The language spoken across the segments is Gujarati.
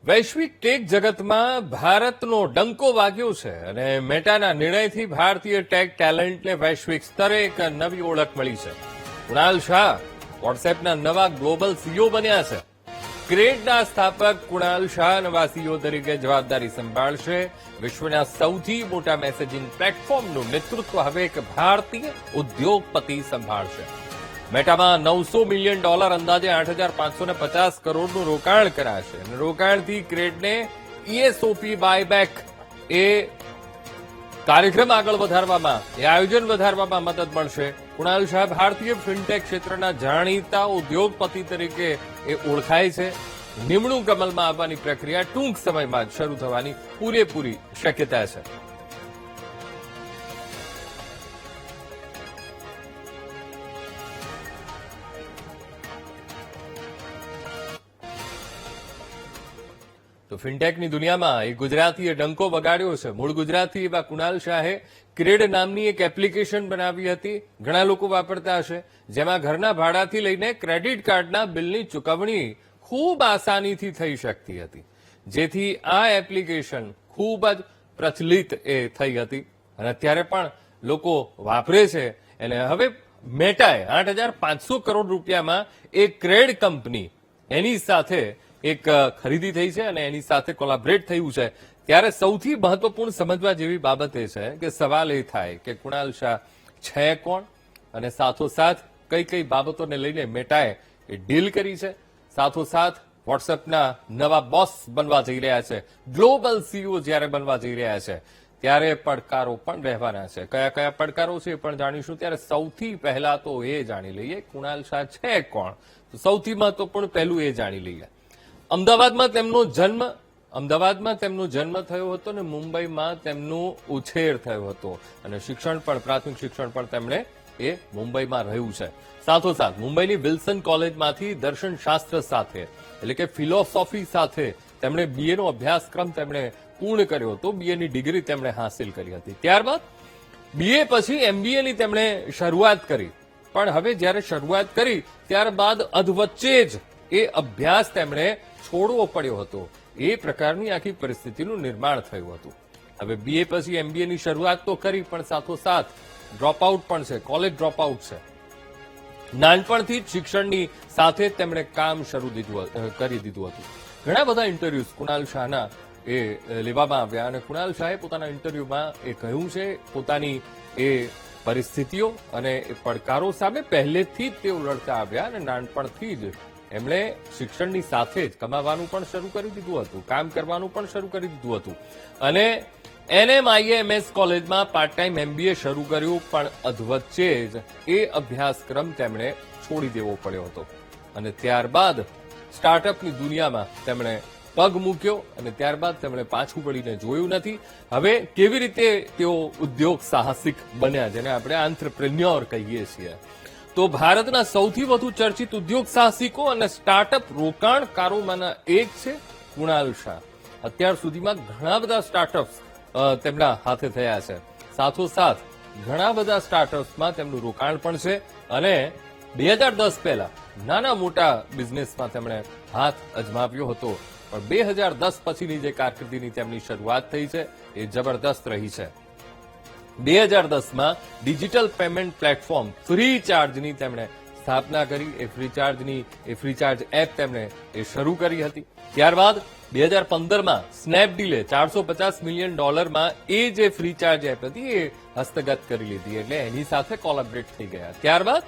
વૈશ્વિક ટેક જગતમાં ભારતનો ડંકો વાગ્યો છે અને મેટાના નિર્ણયથી ભારતીય ટેક ટેલેન્ટને વૈશ્વિક સ્તરે એક નવી ઓળખ મળી છે. કુણાલ શાહ વોટ્સએપના નવા ગ્લોબલ સીઈઓ બન્યા છે. ક્રેડના સ્થાપક કુણાલ શાહ નવા સીઈઓ તરીકે જવાબદારી સંભાળશે. વિશ્વના સૌથી મોટા મેસેજિંગ પ્લેટફોર્મનું નેતૃત્વ હવે એક ભારતીય ઉદ્યોગપતિ સંભાળશે. મેટામાં $900 મિલિયન અંદાજે 8,550 કરોડનું રોકાણ કરાશે અને રોકાણથી ક્રેડને ESOP બાયબેક એ કાર્યક્રમ આગળ વધારવામાં, એ આયોજન વધારવામાં મદદ મળશે. કુણાલ શાહ ભારતીય ફિનટેક ક્ષેત્રના જાણીતા ઉદ્યોગપતિ તરીકે એ ઓળખાય છે. નિમણૂક અમલમાં આવવાની પ્રક્રિયા ટૂંક સમયમાં જ શરૂ થવાની પૂરેપૂરી શક્યતા છે. તો ફિનટેકની દુનિયામાં એક ગુજરાતીએ ડંકો વગાડ્યો છે. મૂળ ગુજરાતી એવા કુણાલ શાહે ક્રેડ નામની એક એપ્લિકેશન બનાવી હતી, ઘણા લોકો વાપરતા હશે, જેમાં ઘરના ભાડાથી લઈને ક્રેડિટ કાર્ડના બિલની ચૂકવણી ખૂબ આસાનીથી થઈ શકતી હતી, જેથી આ એપ્લિકેશન ખૂબ જ પ્રચલિત એ થઈ હતી અને અત્યારે પણ લોકો વાપરે છે. અને હવે મેટાએ 8,500 કરોડ રૂપિયામાં એક ક્રેડ કંપની એની સાથે એક ખરીદી થઈ છે અને એની સાથે કોલાબરેટ થયું છે. ત્યારે સૌથી મહત્વપૂર્ણ સમજવા જેવી બાબત એ છે કે સવાલ એ થાય કે કુણાલ શાહ છે કોણ અને સાથોસાથ કઈ કઈ બાબતોને લઈને મેટાએ એ ડીલ કરી છે. સાથોસાથ વોટ્સએપના નવા બોસ બનવા જઈ રહ્યા છે, ગ્લોબલ સીઈઓ જ્યારે બનવા જઈ રહ્યા છે ત્યારે પડકારો પણ રહેવાના છે. કયા કયા પડકારો છે એ પણ જાણીશું. ત્યારે સૌથી પહેલા તો એ જાણી લઈએ કુણાલ શાહ છે કોણ. તો સૌથી મહત્વપૂર્ણ પહેલું એ જાણી લઈએ. અમદાવાદમાં તેમનો જન્મ થયો હતો અને મુંબઈમાં તેમનો ઉછેર થયો હતો અને શિક્ષણ પણ, પ્રાથમિક શિક્ષણ પણ તેમણે એ મુંબઈમાં રહ્યું છે. સાથોસાથ મુંબઈની વિલ્સન કોલેજમાંથી દર્શનશાસ્ત્ર સાથે એટલે કે ફિલોસોફી સાથે તેમણે બીએનો અભ્યાસક્રમ તેમણે પૂર્ણ કર્યો હતો. બીએની ડિગ્રી તેમણે હાંસિલ કરી હતી. ત્યારબાદ બીએ પછી એમબીએની તેમણે શરૂઆત કરી, પણ હવે જ્યારે શરૂઆત કરી ત્યારબાદ અધવચ્ચે જ એ અભ્યાસ તેમણે છોડવો પડ્યો હતો. એ પ્રકારની આખી પરિસ્થિતિનું નિર્માણ થયું હતું. હવે બીએ પછી એમબીએની શરૂઆત તો કરી, પણ સાથોસાથ ડ્રોપઆઉટ પણ છે, કોલેજ ડ્રોપઆઉટ છે. નાનપણથી જ શિક્ષણની સાથે તેમણે કામ કરી દીધું હતું. ઘણા બધા ઇન્ટરવ્યુઝ કુણાલ શાહના એ લેવામાં આવ્યા અને કુણાલ શાહે પોતાના ઇન્ટરવ્યુમાં એ કહ્યું છે પોતાની એ પરિસ્થિતિઓ અને એ પડકારો સામે પહેલેથી જ તેઓ લડતા આવ્યા અને નાનપણથી જ એમણે શિક્ષણની સાથે જ કમાવાનું પણ શરૂ કરી દીધું હતું, કામ કરવાનું પણ શરૂ કરી દીધું હતું અને NMIMS કોલેજમાં પાર્ટ ટાઈમ MBA શરૂ કર્યું, પણ અધવચ્ચે જ એ અભ્યાસક્રમ તેમણે છોડી દેવો પડ્યો હતો અને ત્યારબાદ સ્ટાર્ટઅપની દુનિયામાં તેમણે પગ મૂક્યો અને ત્યારબાદ તેમણે પાછું વળીને જોયું નથી. હવે કેવી રીતે તેઓ ઉદ્યોગ સાહસિક બન્યા, જેને આપણે આંત્રપ્રેન્યોર કહીએ છીએ. તો ભારતના સૌથી વધુ ચર્ચિત ઉદ્યોગ સાહસિકો અને સ્ટાર્ટઅપ રોકાણકારોમાંના એક છે કુણાલ શાહ. અત્યાર સુધીમાં ઘણા બધા સ્ટાર્ટઅપ્સ તેમના હાથે થયા છે. સાથોસાથ ઘણા બધા સ્ટાર્ટઅપ્સમાં તેમનું રોકાણ પણ છે અને 2010 પહેલા નાના મોટા બિઝનેસમાં તેમણે હાથ અજમાવ્યો હતો, પણ 2010 પછીની જે કારકિર્દીની તેમની શરૂઆત થઈ છે એ જબરદસ્ત રહી છે. 2010માં ડિજિટલ પેમેન્ટ પ્લેટફોર્મ ફ્રીચાર્જની તેમણે સ્થાપના કરી. એ ફ્રીચાર્જ એપ તેમણે એ શરૂ કરી હતી. ત્યારબાદ 2015માં સ્નેપડીલે $450 મિલિયન એ જે ફ્રીચાર્જ એપ હતી એ હસ્તગત કરી લીધી, એટલે એની સાથે કોલેબરેટ થઈ ગયા. ત્યારબાદ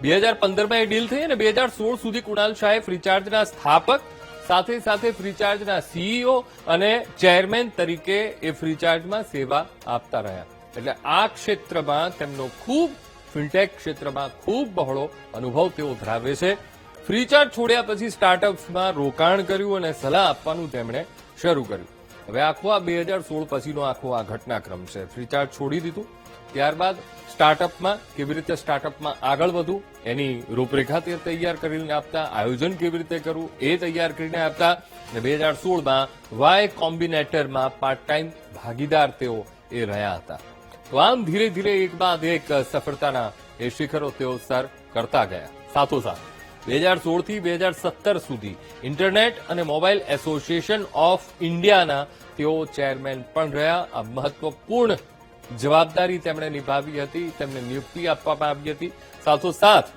2015માં એ ડીલ થઈ અને 2016 સુધી કુણાલ શાહે ફ્રીચાર્જના સ્થાપક સાથે સાથે ફ્રીચાર્જના સીઈઓ અને ચેરમેન તરીકે એ ફ્રીચાર્જમાં સેવા આપતા રહ્યા. એટલે આ ક્ષેત્રમાં તેમનો ફિનટેક ક્ષેત્રમાં ખૂબ બહોળો અનુભવ તેઓ ધરાવે છે. ફ્રીચાર્જ છોડ્યા પછી સ્ટાર્ટઅપ્સમાં રોકાણ કર્યું અને સલાહ આપવાનું તેમણે શરૂ કર્યું. હવે આખો આ 2016 પછીનો આખો આ ઘટનાક્રમ છે. ફ્રીચાર્જ છોડી દીધું, ત્યારબાદ સ્ટાર્ટઅપમાં કેવી રીતે સ્ટાર્ટઅપમાં આગળ વધવું એની રૂપરેખા તે તૈયાર કરીને આપતા, આયોજન કેવી રીતે કરવું એ તૈયાર કરીને આપતા અને 2016માં વાય કોમ્બિનેટરમાં પાર્ટ ટાઈમ ભાગીદાર તેઓ એ રહ્યા હતા. તો આમ ધીરે ધીરે એક બાદ એક સફળતાના એ શિખરો તેઓ સર કરતા ગયા. સાથોસાથ 2016 થી 2017 સુધી ઇન્ટરનેટ અને મોબાઈલ એસોસિએશન ઓફ ઇન્ડિયાના તેઓ ચેરમેન પણ રહ્યા. આ મહત્વપૂર્ણ જવાબદારી તેમણે નિભાવી હતી, તેમને નિયુક્તિ આપવામાં આવી હતી. સાથોસાથ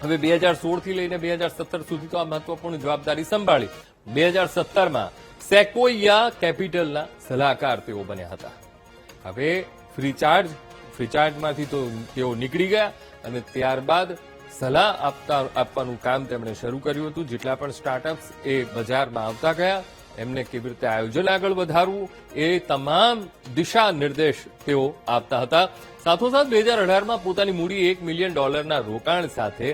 હવે 2016 થી લઈને 2017 સુધી તો આ મહત્વપૂર્ણ જવાબદારી સંભાળી. 2017માં સેકોયા કેપિટલના સલાહકાર તેઓ બન્યા હતા. હવે ફ્રીચાર્જમાંથી તો તેઓ નીકળી ગયા અને ત્યારબાદ સલાહ આપવાનું કામ તેમણે શરૂ કર્યું હતું. જેટલા પણ સ્ટાર્ટઅપ્સ એ બજારમાં આવતા ગયા, એમને કેવી રીતે આયોજન આગળ વધારવું એ તમામ દિશા નિર્દેશ તેઓ આપતા હતા. સાથોસાથ 2018માં પોતાની મૂડી $1 મિલિયન રોકાણ સાથે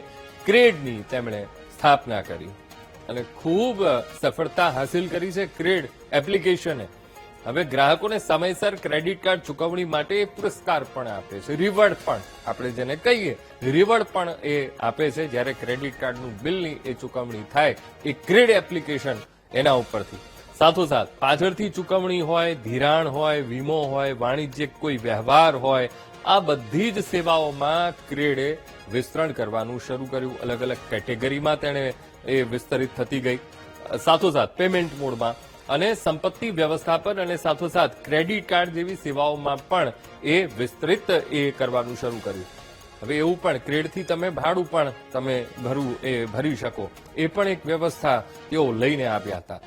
ક્રેડની તેમણે સ્થાપના કરી અને ખૂબ સફળતા હાંસિલ કરી છે. ક્રેડ એપ્લિકેશને હવે ગ્રાહકોને સમયસર ક્રેડિટ કાર્ડ ચૂકવણી માટે પુરસ્કાર પણ આપે છે, રિવોર્ડ પણ આપણે જેને કહીએ રિવોર્ડ પણ એ આપે છે. જ્યારે ક્રેડિટ કાર્ડનું બિલની એ ચૂકવણી થાય એ ક્રેડ એપ્લિકેશન એના ઉપરથી. સાથોસાથ પાછળથી ચૂકવણી હોય, ધિરાણ હોય, વીમો હોય, વાણિજ્યિક કોઈ વ્યવહાર હોય, આ બધી જ સેવાઓમાં ક્રેડે વિસ્તરણ કરવાનું શરૂ કર્યું. અલગ અલગ કેટેગરીમાં તેણે એ વિસ્તરિત થતી ગઈ. સાથોસાથ પેમેન્ટ મોડમાં અને સંપત્તિ વ્યવસ્થાપન અને સાથોસાથ ક્રેડિટ કાર્ડ જેવી સેવાઓમાં પણ એ વિસ્તરિત એ કરવાનું શરૂ કર્યું. હવે એવું પણ ક્રેડથી તમે ભાડું પણ તમે ભરી શકો એ પણ એક વ્યવસ્થા તેઓ લઈને આવ્યા હતા.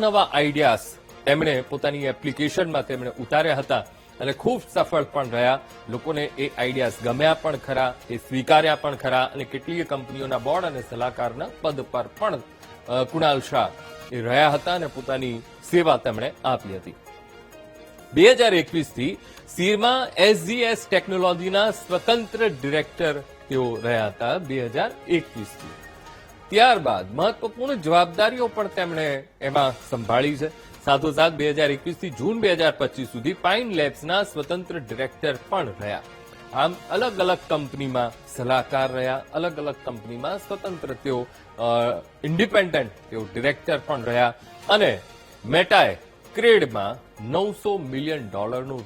નવા આઈડિયાસ તેમણે પોતાની એપ્લિકેશનમાં તેમણે ઉતાર્યા હતા અને ખૂબ સફળ પણ રહ્યા. લોકોને એ આઈડિયાસ ગમ્યા પણ ખરા, એ સ્વીકાર્યા પણ ખરા અને કેટલીય કંપનીઓના બોર્ડ અને સલાહકારના પદ પર પણ કુણાલ શાહ એ રહ્યા હતા અને પોતાની સેવા તેમણે આપી હતી. 2021 થી સીરમાં એસજીએસ ટેકનોલોજીના સ્વતંત્ર ડિરેક્ટર તેઓ રહ્યા હતા 2021 થી. ત્યારબાદ મહત્વપૂર્ણ જવાબદારીઓ પણ તેમણે એમાં સંભાળી છે. સાથોસાથ 2021 થી જૂન 2025 સુધી પાઇન લેબ્સના સ્વતંત્ર ડિરેક્ટર પણ રહ્યા. આમ અલગ અલગ કંપનીમાં સલાહકાર રહ્યા, અલગ અલગ કંપનીમાં સ્વતંત્ર તેઓ ઇન્ડિપેન્ડન્ટ તેઓ ડિરેક્ટર પણ રહ્યા. અને મેટાએ ક્રેડમાં $900 મિલિયન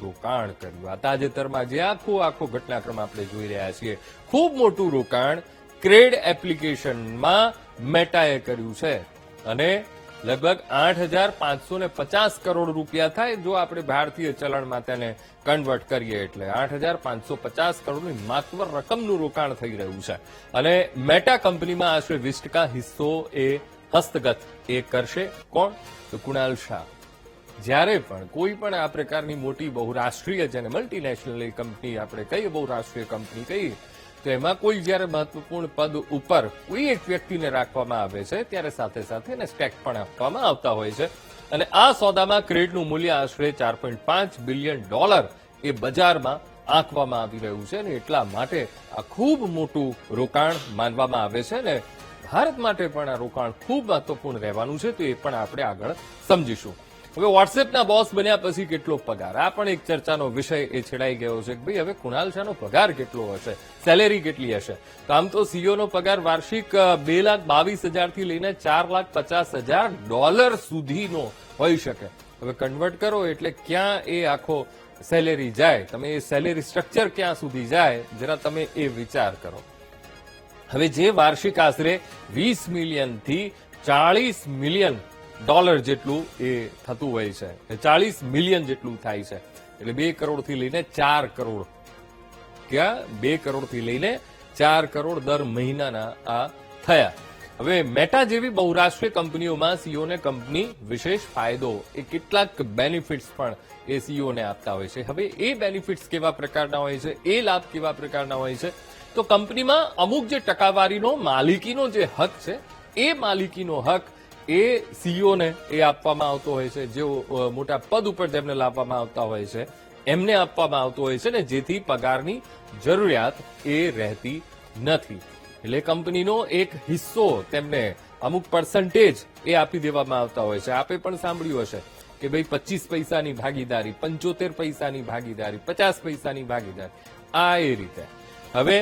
રોકાણ કર્યું. આ તાજેતરમાં જે આખો ઘટનાક્રમ આપણે જોઈ રહ્યા છીએ, ખૂબ મોટું રોકાણ ક્રેડ એપ્લિકેશનમાં મેટાએ કર્યું છે અને લગભગ 8,550 કરોડ રૂપિયા થાય જો આપણે ભારતીય ચલણમાં તેને કન્વર્ટ કરીએ એટલે 8,550 કરોડની માત્ર રકમનું રોકાણ થઈ રહ્યું છે. અને મેટા કંપનીમાં આશરે 20% હિસ્સો એ હસ્તગત એ કરશે. કોણ? તો કુણાલ શાહ. જ્યારે પણ કોઈ પણ આ પ્રકારની મોટી બહુરાષ્ટ્રીય જેને મલ્ટીનેશનલ કંપની આપણે કહીએ, બહુરાષ્ટ્રીય કંપની કહીએ, તો એમાં કોઈ જયારે મહત્વપૂર્ણ પદ ઉપર કોઈ એક વ્યક્તિને રાખવામાં આવે છે ત્યારે સાથે સાથે એને સ્ટેક પણ આપવામાં આવતા હોય છે. અને આ સોદામાં ક્રેડનું મૂલ્ય આશરે $4.5 બિલિયન એ બજારમાં આંકવામાં આવી રહ્યું છે અને એટલા માટે આ ખૂબ મોટું રોકાણ માનવામાં આવે છે અને ભારત માટે પણ આ રોકાણ ખૂબ મહત્વપૂર્ણ રહેવાનું છે. તો એ પણ આપણે આગળ સમજીશું. હવે વોટ્સએપના બોસ બન્યા પછી કેટલો પગાર, આ પણ એક ચર્ચાનો વિષય એ છેડાઈ ગયો છે કે ભાઈ હવે કુણાલ શાહનો પગાર કેટલો હશે, સેલેરી કેટલી હશે. તો આમ તો સીઈઓનો પગાર વાર્ષિક $2,22,000 થી લઈને $4,50,000 સુધીનો હોઈ શકે. હવે કન્વર્ટ કરો એટલે ક્યાં એ આખો સેલેરી જાય, તમે એ સેલેરી સ્ટ્રક્ચર ક્યાં સુધી જાય જરા તમે એ વિચાર કરો. હવે જે વાર્ષિક આશરે 20 મિલિયનથી 40 મિલિયન જેટલું એ થતું હોય છે, 40 મિલિયન જેટલું થાય છે એટલે 2 કરોડથી લઈને 4 કરોડ, ક્યાં 2 કરોડથી લઈને 4 કરોડ દર મહિનાના આ થયા. હવે મેટા જેવી બહુરાષ્ટ્રીય કંપનીઓમાં સીઈઓને કંપની વિશેષ ફાયદો એ કેટલાક બેનિફિટ્સ પણ એ સીઈઓને આપતા હોય છે. હવે એ બેનિફિટ્સ કેવા પ્રકારના હોય છે, એ લાભ કેવા પ્રકારના હોય છે, તો કંપનીમાં અમુક જે ટકાવારીનો માલિકીનો જે હક છે એ માલિકીનો હક એ સીઈઓને એ આપવામાં આવતો હોય છે. જેઓ મોટા પદ ઉપર જેમને લાવવામાં આવતા હોય છે એમને આપવામાં આવતો હોય છે ને જેથી પગારની જરૂરિયાત એ રહેતી નથી. એટલે કંપનીનો એક હિસ્સો તેમને અમુક પર્સન્ટેજ એ આપી દેવામાં આવતા હોય છે. આપે પણ સાંભળ્યું હશે કે ભાઈ 25 પૈસાની ભાગીદારી, 75 પૈસાની ભાગીદારી, 50 પૈસાની ભાગીદારી, આ એ રીતે. હવે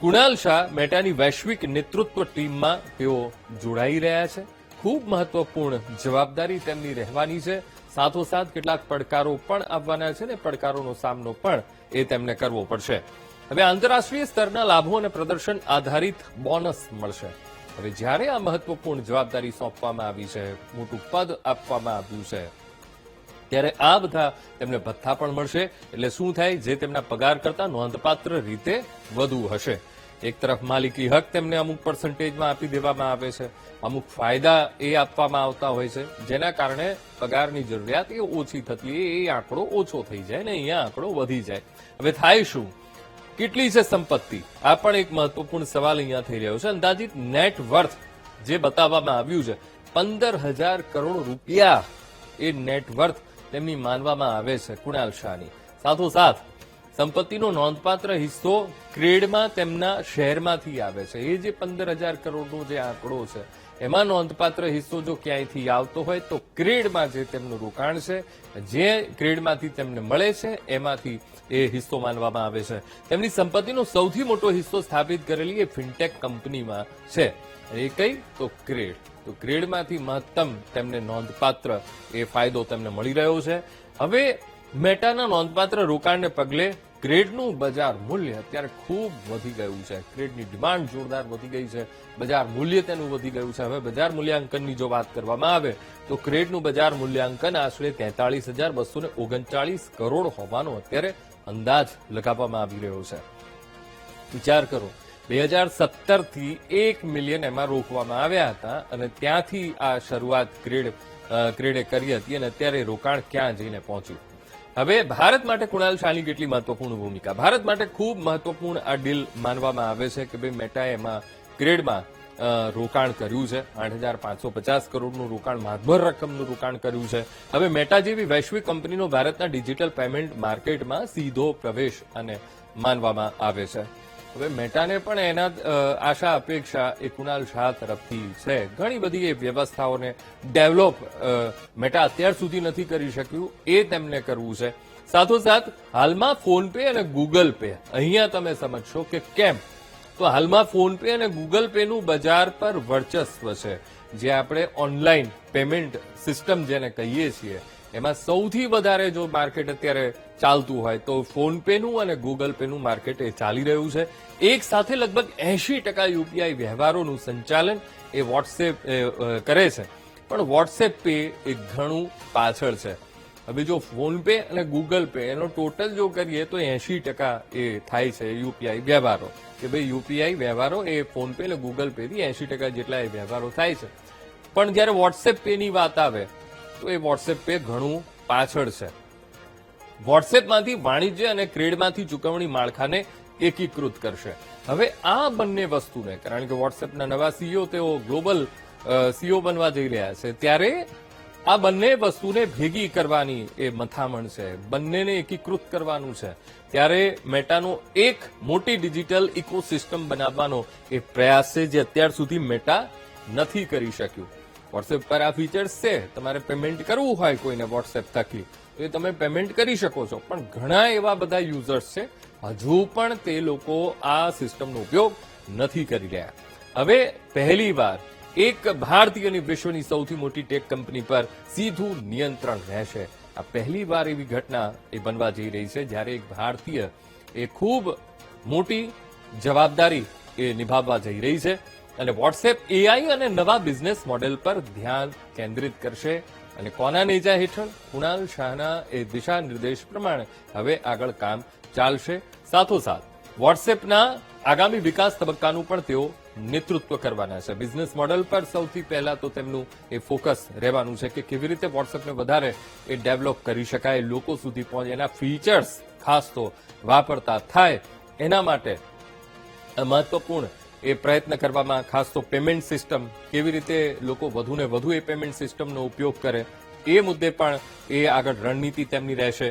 કુણાલ શાહ મેટાની વૈશ્વિક નેતૃત્વ ટીમમાં તેઓ જોડાઈ રહ્યા છે. ખૂબ મહત્વપૂર્ણ જવાબદારી તેમની રહેવાની છે. સાથોસાથ કેટલાક પડકારો પણ આવવાના છે ને પડકારોનો સામનો પણ એ તેમને કરવો પડશે. હવે આંતરરાષ્ટ્રીય સ્તરના લાભો અને પ્રદર્શન આધારિત બોનસ મળશે. હવે જ્યારે આ મહત્વપૂર્ણ જવાબદારી સોંપવામાં આવી છે, મોટું પદ આપવામાં આવ્યું છે, ત્યારે આ બધા તેમને ભથ્થા પણ મળશે. એટલે શું થાય? જે તેમના પગાર કરતા નોંધપાત્ર રીતે વધુ હશે. એક તરફ માલિકી હક તેમને અમુક પર્સન્ટેજમાં આપી દેવામાં આવે છે, અમુક ફાયદા એ આપવામાં આવતા હોય છે, જેના કારણે પગારની જરૂરિયાત એ ઓછી થતી, એ આંકડો ઓછો થઈ જાય ને અહીંયા આંકડો વધી જાય. હવે થાય શું? કેટલી છે સંપત્તિ? આ પણ એક મહત્વપૂર્ણ સવાલ અહીંયા થઈ રહ્યો છે. અંદાજિત નેટ વર્થ જે બતાવવામાં આવ્યું છે 15,000 કરોડ રૂપિયા એ નેટ વર્થ તેમની માનવામાં આવે છે કુણાલ શાહની. સાથોસાથ સંપત્તિનો નોંધપાત્ર હિસ્સો ક્રેડમાં તેમના શહેરમાંથી આવે છે. એ જે 15,000 કરોડનો જે આંકડો છે એમાં નોંધપાત્ર હિસ્સો જો ક્યાંયથી આવતો હોય તો ક્રેડમાં જે તેમનું રોકાણ છે, જે ક્રેડમાંથી તેમને મળે છે એમાંથી એ હિસ્સો માનવામાં આવે છે. તેમની સંપત્તિનો સૌથી મોટો હિસ્સો સ્થાપિત કરેલી એ ફિનટેક કંપનીમાં છે. એ કઈ? તો ક્રેડ. તો ક્રેડમાંથી મહત્તમ તેમને નોંધપાત્ર એ ફાયદો તેમને મળી રહ્યો છે. હવે મેટાના નોંધપાત્ર રોકાણને પગલે ક્રેડનું બજાર મૂલ્ય અત્યારે ખૂબ વધી ગયું છે. ક્રેડની ડિમાન્ડ જોરદાર વધી ગઈ છે, બજાર મૂલ્ય તેનું વધી ગયું છે. હવે બજાર મૂલ્યાંકનની જો વાત કરવામાં આવે તો ક્રેડનું બજાર મૂલ્યાંકન આશરે 43,239 કરોડ હોવાનો અત્યારે અંદાજ લગાવવામાં આવી રહ્યો છે. વિચાર કરો, 2017 થી 1 મિલિયન એમાં રોકવામાં આવ્યા હતા અને ત્યાંથી આ શરૂઆત ક્રેડે કરી હતી અને અત્યારે રોકાણ ક્યાં જઈને પહોંચ્યું. હવે ભારત માટે કુણાલ શાહની કેટલી મહત્વપૂર્ણ ભૂમિકા? ભારત માટે ખૂબ મહત્વપૂર્ણ આ ડીલ માનવામાં આવે છે કે ભાઈ મેટાએ એમાં ક્રેડમાં રોકાણ કર્યું છે. 8,550 કરોડનું રોકાણ, માતબર રકમનું રોકાણ કર્યું છે. હવે મેટા જેવી વૈશ્વિક કંપનીનો ભારતના ડિજિટલ પેમેન્ટ માર્કેટમાં સીધો પ્રવેશ અને માનવામાં આવે છે. હવે મેટાને પણ એના આશા અપેક્ષા એ કુણાલ શાહ તરફથી છે. ઘણી બધી એ વ્યવસ્થાઓને ડેવલપ મેટા અત્યાર સુધી નથી કરી શક્યું, એ તેમને કરવું છે. સાથોસાથ હાલમાં ફોન પે અને ગૂગલ પે, અહીંયા તમે સમજશો કે કેમ. તો હાલમાં ફોન પે અને ગૂગલ પેનું બજાર પર વર્ચસ્વ છે. જે આપણે ઓનલાઈન પેમેન્ટ સિસ્ટમ જેને કહીએ છીએ એમાં સૌથી વધારે જો માર્કેટ અત્યારે ચાલતું હોય તો ફોન પેનું અને ગૂગલ પેનું માર્કેટ એ ચાલી રહ્યું છે. એક સાથે લગભગ 80% યુપીઆઈ વ્યવહારોનું સંચાલન એ વોટ્સએપ કરે છે, પણ વોટ્સએપ પે એ ઘણું પાછળ છે. હવે જો ફોન પે અને ગૂગલ પે એનો ટોટલ જો કરીએ તો 80% એ થાય છે યુપીઆઈ વ્યવહારો, કે ભાઈ યુપીઆઈ વ્યવહારો એ ફોન પે અને ગૂગલ પે થી 80% જેટલા એ વ્યવહારો થાય છે. પણ જયારે વોટ્સએપ પે ની વાત આવે તો એ વોટ્સએપ પે ઘણું પાછળ છે. વોટ્સએપમાંથી વાણિજ્ય અને ક્રેડમાંથી ચૂકવણી માળખાને એકીકૃત કરશે. હવે આ બંને વસ્તુને, કારણ કે વોટ્સએપના નવા સીઈઓ તેઓ ગ્લોબલ સીઈઓ બનવા જઈ રહ્યા છે, ત્યારે આ બંને વસ્તુને ભેગી કરવાની એ મથામણ છે, બંનેને એકીકૃત કરવાનું છે. ત્યારે મેટાનો એક મોટી ડિજિટલ ઇકોસિસ્ટમ બનાવવાનો એ પ્રયાસ છે, જે અત્યાર સુધી મેટા નથી કરી શક્યું. વોટ્સએપ પર આ ફીચર્સ છે, તમારે પેમેન્ટ કરવું હોય કોઈને વોટ્સએપ થકી તો એ તમે પેમેન્ટ કરી શકો છો, પણ ઘણા એવા બધા યુઝર્સ છે હજુ પણ તે લોકો આ સિસ્ટમનો ઉપયોગ નથી કરી રહ્યા. હવે પહેલીવાર એક ભારતીયની વિશ્વની સૌથી મોટી ટેક કંપની પર સીધું નિયંત્રણ રહેશે. આ પહેલીવાર એવી ઘટના એ બનવા જઈ રહી છે જ્યારે એક ભારતીય એ ખૂબ મોટી જવાબદારી એ નિભાવવા જઈ રહી છે અને વોટ્સએપ એઆઈ અને નવા બિઝનેસ મોડેલ પર ધ્યાન કેન્દ્રિત કરશે. અને કોના નેજા હેઠળ? કુણાલ શાહના એ દિશા નિર્દેશ પ્રમાણે હવે આગળ કામ ચાલશે. સાથોસાથ વોટ્સએપના આગામી વિકાસ તબક્કાનું પણ તેઓ નેતૃત્વ કરવાના છે. બિઝનેસ મોડેલ પર સૌથી પહેલા તો તેમનું એ ફોકસ રહેવાનું છે કે કેવી રીતે વોટ્સએપને વધારે એ ડેવલપ કરી શકાય, લોકો સુધી પહોંચે, એના ફીચર્સ ખાસ તો વાપરતા થાય, એના માટે મહત્વપૂર્ણ એ પ્રયત્ન કરવામાં, ખાસ તો પેમેન્ટ સિસ્ટમ કેવી રીતે લોકો વધુને વધુ એ પેમેન્ટ સિસ્ટમનો ઉપયોગ કરે, એ મુદ્દે પણ એ આગળ રણનીતિ તેમની રહેશે.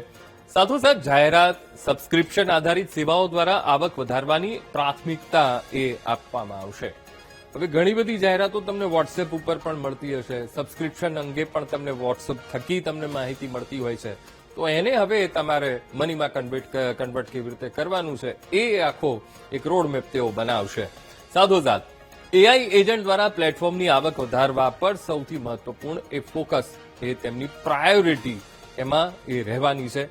સાથોસાથ જાહેરાત, સબસ્ક્રિપ્શન આધારિત સેવાઓ દ્વારા આવક વધારવાની પ્રાથમિકતા એ આપવામાં આવશે. હવે ઘણી બધી જાહેરાતો તમને વોટ્સએપ ઉપર પણ મળતી હશે, સબસ્ક્રિપ્શન અંગે પણ તમને વોટ્સએપ થકી તમને માહિતી મળતી હોય છે, તો એને હવે તમારે મનીમાં કન્વર્ટ કેવી રીતે કરવાનું છે એ આખો એક રોડમેપ તેઓ બનાવશે. સાથોસાથ એઆઈ એજન્ટ દ્વારા પ્લેટફોર્મની આવક વધારવા પર સૌથી મહત્વપૂર્ણ એ ફોકસ, એ તેમની પ્રાયોરિટી એમાં એ રહેવાની છે.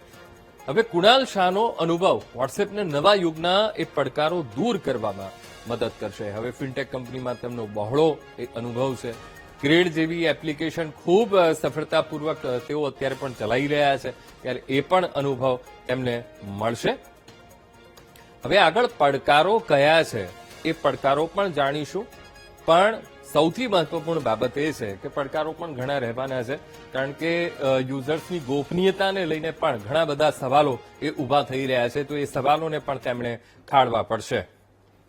હવે કુણાલ શાહનો અનુભવ વોટ્સએપને નવા યુગના એ પડકારો દૂર કરવામાં મદદ કરશે. હવે ફિનટેક કંપનીમાં તેમનો બહોળો એક અનુભવ છે. ગ્રેડ જેવી એપ્લિકેશન ખૂબ સફળતાપૂર્વક તેઓ અત્યારે પણ ચલાવી રહ્યા છે, ત્યારે એ પણ અનુભવ તેમને મળશે. હવે આગળ પડકારો કયા છે એ પડકારો પણ જાણીશું, પણ સૌથી મહત્વપૂર્ણ બાબત એ છે કે પડકારો પણ ઘણા રહેવાના છે, કારણ કે યુઝર્સની ગોપનીયતાને લઈને પણ ઘણા બધા સવાલો એ ઉભા થઈ રહ્યા છે, તો એ સવાલોને પણ તેમણે ખાળવા પડશે.